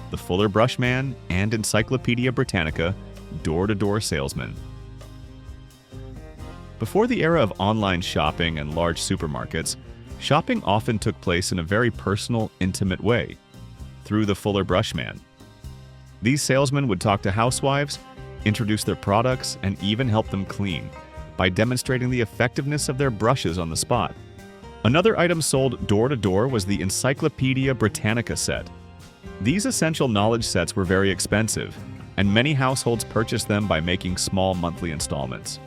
The Fuller Brushman and Encyclopedia Britannica door-to-door salesman. Before the era of online shopping and large supermarkets, shopping often took place in a very personal, intimate way, through the Fuller Brushman. These salesmen would talk to housewives, introduce their products, and even help them clean, by demonstrating the effectiveness of their brushes on the spot. Another item sold door-to-door was the Encyclopedia Britannica set. These essential knowledge sets were very expensive, and many households purchased them by making small monthly installments.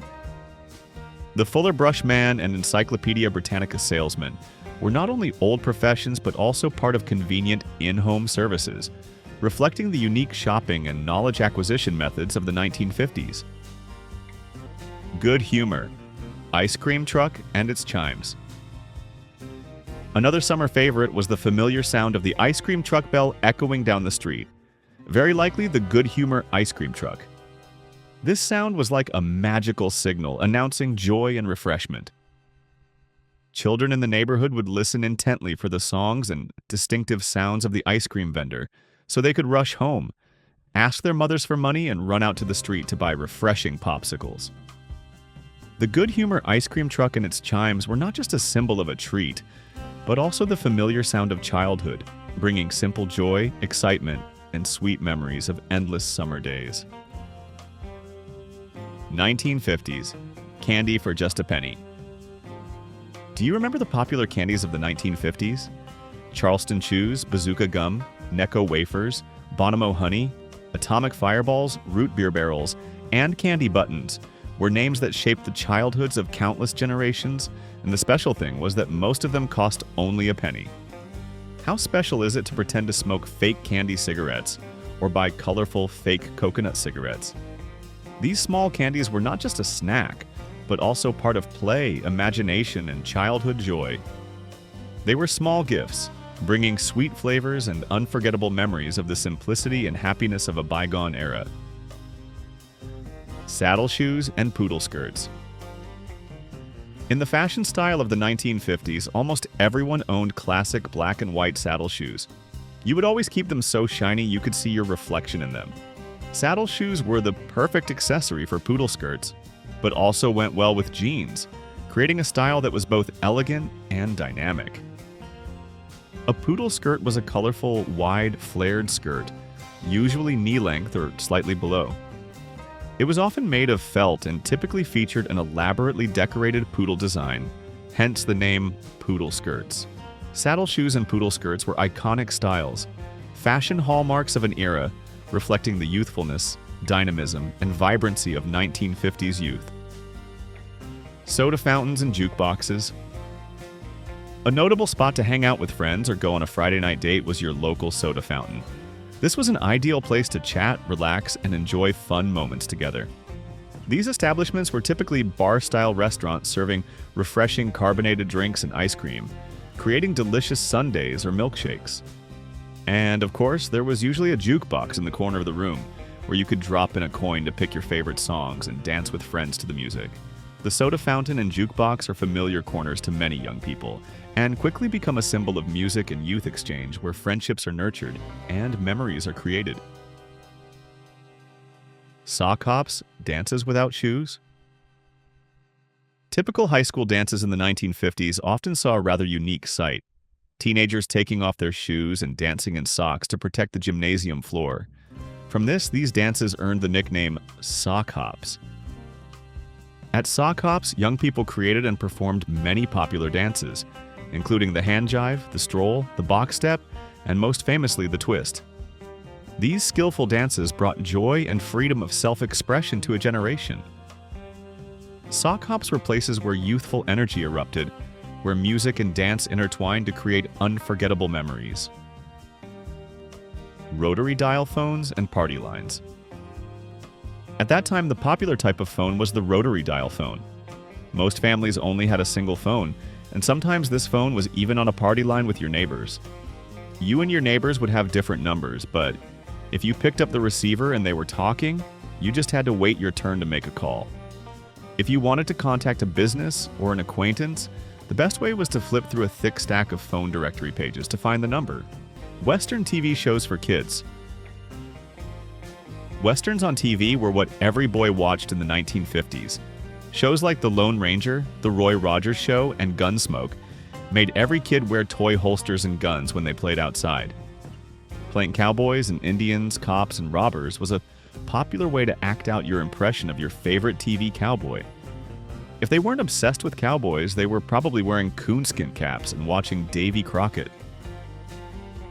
The Fuller Brushman and Encyclopedia Britannica salesmen were not only old professions but also part of convenient in-home services, reflecting the unique shopping and knowledge acquisition methods of the 1950s. Good humor, ice cream truck and its chimes. Another summer favorite was the familiar sound of the ice cream truck bell echoing down the street, very likely the Good Humor ice cream truck. This sound was like a magical signal announcing joy and refreshment. Children in the neighborhood would listen intently for the songs and distinctive sounds of the ice cream vendor so they could rush home, ask their mothers for money, and run out to the street to buy refreshing popsicles. The Good Humor ice cream truck and its chimes were not just a symbol of a treat, but also the familiar sound of childhood, bringing simple joy, excitement, and sweet memories of endless summer days. 1950s. Candy for just a penny. Do you remember the popular candies of the 1950s? Charleston Chews, Bazooka Gum, Necco Wafers, Bonomo Honey, Atomic Fireballs, Root Beer Barrels, and Candy Buttons were names that shaped the childhoods of countless generations, and the special thing was that most of them cost only a penny. How special is it to pretend to smoke fake candy cigarettes or buy colorful fake coconut cigarettes? These small candies were not just a snack, but also part of play, imagination, and childhood joy. They were small gifts, bringing sweet flavors and unforgettable memories of the simplicity and happiness of a bygone era. Saddle shoes and poodle skirts. In the fashion style of the 1950s, almost everyone owned classic black and white saddle shoes. You would always keep them so shiny you could see your reflection in them. Saddle shoes were the perfect accessory for poodle skirts, but also went well with jeans, creating a style that was both elegant and dynamic. A poodle skirt was a colorful, wide, flared skirt, usually knee-length or slightly below. It was often made of felt and typically featured an elaborately decorated poodle design, hence the name poodle skirts. Saddle shoes and poodle skirts were iconic styles, fashion hallmarks of an era reflecting the youthfulness, dynamism, and vibrancy of 1950s youth. Soda fountains and jukeboxes. A notable spot to hang out with friends or go on a Friday night date was your local soda fountain. This was an ideal place to chat, relax, and enjoy fun moments together. These establishments were typically bar-style restaurants serving refreshing carbonated drinks and ice cream, creating delicious sundaes or milkshakes. And of course, there was usually a jukebox in the corner of the room, where you could drop in a coin to pick your favorite songs and dance with friends to the music. The soda fountain and jukebox are familiar corners to many young people, and quickly become a symbol of music and youth exchange where friendships are nurtured and memories are created. Sock hops, dances without shoes. Typical high school dances in the 1950s often saw a rather unique sight. Teenagers taking off their shoes and dancing in socks to protect the gymnasium floor. From this, these dances earned the nickname sock hops. At sock hops, young people created and performed many popular dances, including the hand jive, the stroll, the box step, and most famously, the twist. These skillful dances brought joy and freedom of self-expression to a generation. Sock hops were places where youthful energy erupted, where music and dance intertwined to create unforgettable memories. Rotary dial phones and party lines. At that time, the popular type of phone was the rotary dial phone. Most families only had a single phone, and sometimes this phone was even on a party line with your neighbors. You and your neighbors would have different numbers, but if you picked up the receiver and they were talking, you just had to wait your turn to make a call. If you wanted to contact a business or an acquaintance, the best way was to flip through a thick stack of phone directory pages to find the number. Western TV shows for kids. Westerns on TV were what every boy watched in the 1950s. Shows like The Lone Ranger, The Roy Rogers Show, and Gunsmoke made every kid wear toy holsters and guns when they played outside. Playing cowboys and Indians, cops, and robbers was a popular way to act out your impression of your favorite TV cowboy. If they weren't obsessed with cowboys, they were probably wearing coonskin caps and watching Davy Crockett.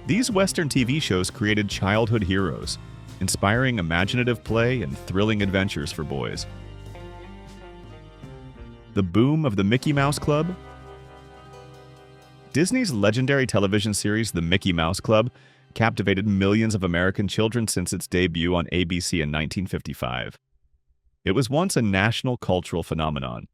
These Western TV shows created childhood heroes, inspiring imaginative play and thrilling adventures for boys. The boom of the Mickey Mouse Club. Disney's legendary television series, The Mickey Mouse Club, captivated millions of American children since its debut on ABC in 1955. It was once a national cultural phenomenon.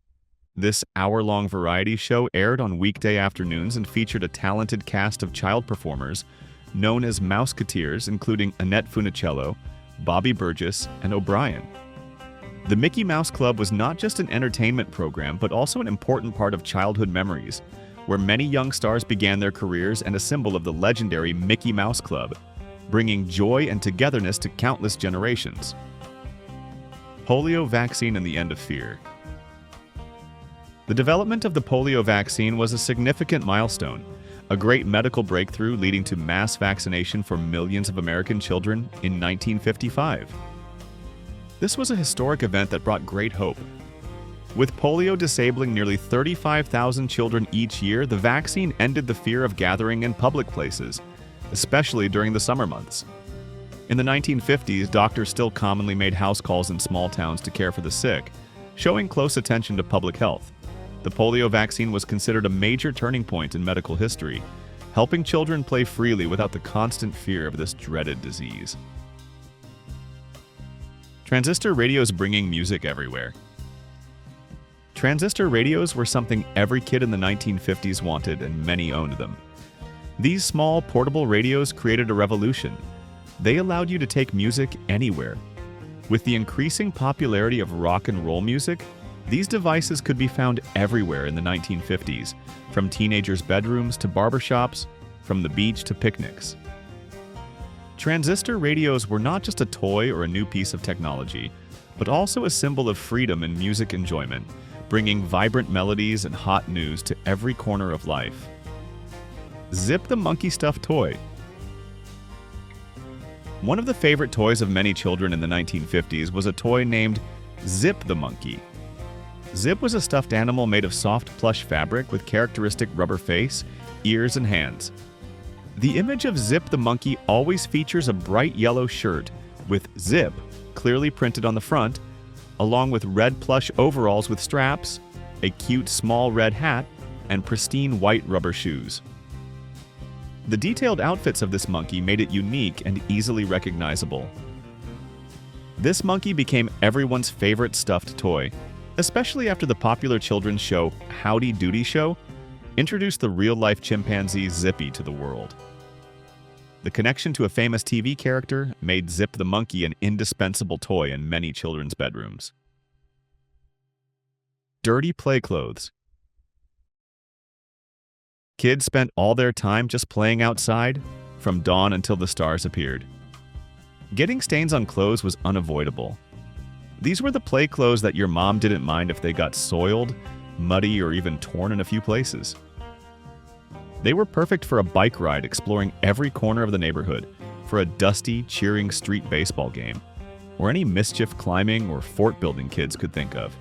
This hour-long variety show aired on weekday afternoons and featured a talented cast of child performers known as Mouseketeers, including Annette Funicello, Bobby Burgess, and O'Brien. The Mickey Mouse Club was not just an entertainment program, but also an important part of childhood memories, where many young stars began their careers and a symbol of the legendary Mickey Mouse Club, bringing joy and togetherness to countless generations. Polio vaccine and the end of fear. The development of the polio vaccine was a significant milestone, a great medical breakthrough leading to mass vaccination for millions of American children in 1955. This was a historic event that brought great hope. With polio disabling nearly 35,000 children each year, the vaccine ended the fear of gathering in public places, especially during the summer months. In the 1950s, doctors still commonly made house calls in small towns to care for the sick, showing close attention to public health. The polio vaccine was considered a major turning point in medical history, helping children play freely without the constant fear of this dreaded disease. Transistor radios bringing music everywhere. Transistor radios were something every kid in the 1950s wanted, and many owned them. These small, portable radios created a revolution. They allowed you to take music anywhere. With the increasing popularity of rock and roll music, these devices could be found everywhere in the 1950s, from teenagers' bedrooms to barbershops, from the beach to picnics. Transistor radios were not just a toy or a new piece of technology, but also a symbol of freedom and music enjoyment, bringing vibrant melodies and hot news to every corner of life. Zip the monkey stuffed toy. One of the favorite toys of many children in the 1950s was a toy named Zip the Monkey. Zip was a stuffed animal made of soft plush fabric with characteristic rubber face, ears, and hands. The image of Zip the Monkey always features a bright yellow shirt with Zip clearly printed on the front, along with red plush overalls with straps, a cute small red hat, and pristine white rubber shoes. The detailed outfits of this monkey made it unique and easily recognizable. This monkey became everyone's favorite stuffed toy, especially after the popular children's show Howdy Doody Show introduced the real-life chimpanzee Zippy to the world. The connection to a famous TV character made Zip the Monkey an indispensable toy in many children's bedrooms. Dirty play clothes. Kids spent all their time just playing outside, from dawn until the stars appeared. Getting stains on clothes was unavoidable. These were the play clothes that your mom didn't mind if they got soiled, muddy, or even torn in a few places. They were perfect for a bike ride exploring every corner of the neighborhood, for a dusty, cheering street baseball game, or any mischief climbing or fort building kids could think of.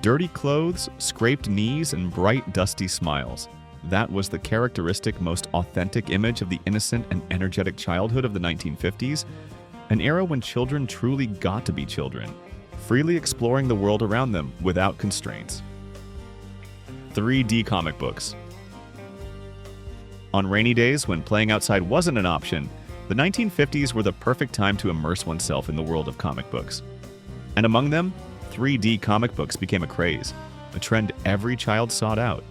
Dirty clothes, scraped knees, and bright, dusty smiles. That was the characteristic, most authentic image of the innocent and energetic childhood of the 1950s, an era when children truly got to be children, freely exploring the world around them without constraints. 3D comic books. On rainy days when playing outside wasn't an option, the 1950s were the perfect time to immerse oneself in the world of comic books. And among them, 3D comic books became a craze, a trend every child sought out.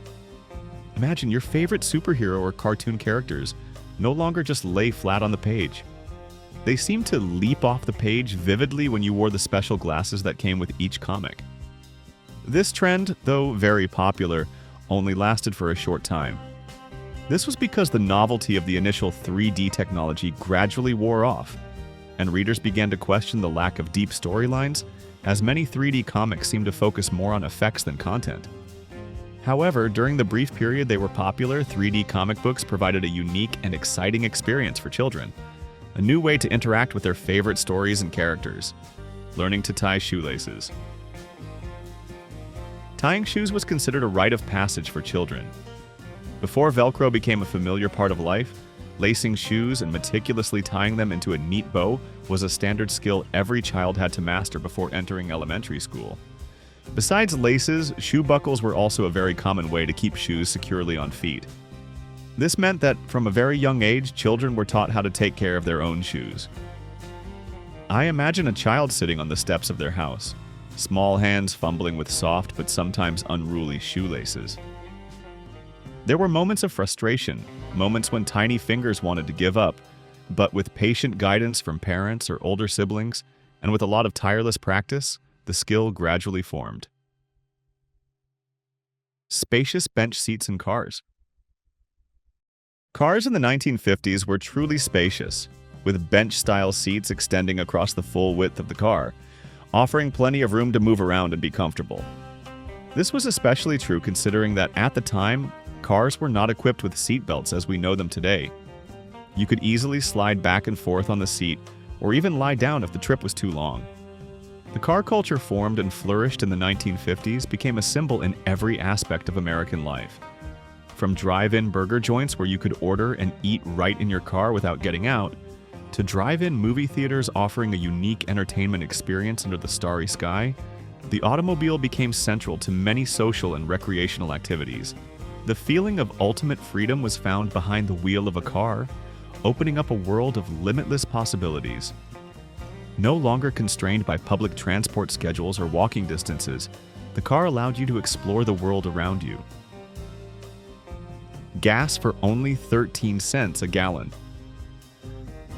Imagine your favorite superhero or cartoon characters no longer just lay flat on the page. They seemed to leap off the page vividly when you wore the special glasses that came with each comic. This trend, though very popular, only lasted for a short time. This was because the novelty of the initial 3D technology gradually wore off, and readers began to question the lack of deep storylines, as many 3D comics seemed to focus more on effects than content. However, during the brief period they were popular, 3D comic books provided a unique and exciting experience for children, a new way to interact with their favorite stories and characters. Learning to tie shoelaces. Tying shoes was considered a rite of passage for children. Before Velcro became a familiar part of life, lacing shoes and meticulously tying them into a neat bow was a standard skill every child had to master before entering elementary school. Besides laces, shoe buckles were also a very common way to keep shoes securely on feet. This meant that from a very young age, children were taught how to take care of their own shoes. I imagine a child sitting on the steps of their house, small hands fumbling with soft but sometimes unruly shoelaces. There were moments of frustration, moments when tiny fingers wanted to give up, but with patient guidance from parents or older siblings, and with a lot of tireless practice, the skill gradually formed. Spacious bench seats in cars. Cars in the 1950s were truly spacious, with bench-style seats extending across the full width of the car, offering plenty of room to move around and be comfortable. This was especially true considering that at the time, cars were not equipped with seat belts as we know them today. You could easily slide back and forth on the seat, or even lie down if the trip was too long. The car culture formed and flourished in the 1950s became a symbol in every aspect of American life. From drive-in burger joints where you could order and eat right in your car without getting out, to drive-in movie theaters offering a unique entertainment experience under the starry sky, the automobile became central to many social and recreational activities. The feeling of ultimate freedom was found behind the wheel of a car, opening up a world of limitless possibilities. No longer constrained by public transport schedules or walking distances, the car allowed you to explore the world around you. Gas for only 13 cents a gallon.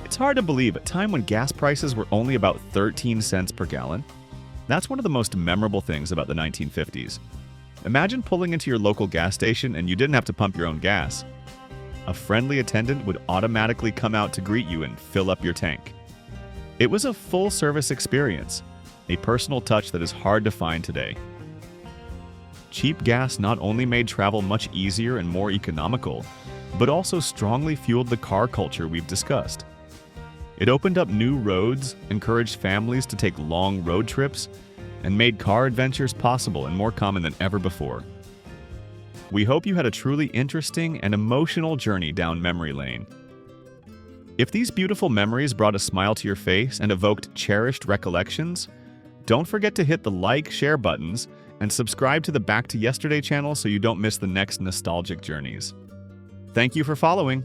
It's hard to believe a time when gas prices were only about 13 cents per gallon. That's one of the most memorable things about the 1950s. Imagine pulling into your local gas station and you didn't have to pump your own gas. a friendly attendant would automatically come out to greet you and fill up your tank. It was a full-service experience, a personal touch that is hard to find today. Cheap gas not only made travel much easier and more economical, but also strongly fueled the car culture we've discussed. It opened up new roads, encouraged families to take long road trips, and made car adventures possible and more common than ever before. We hope you had a truly interesting and emotional journey down memory lane. If these beautiful memories brought a smile to your face and evoked cherished recollections, don't forget to hit the like, share buttons, and subscribe to the Back to Yesterday channel so you don't miss the next nostalgic journeys. Thank you for following.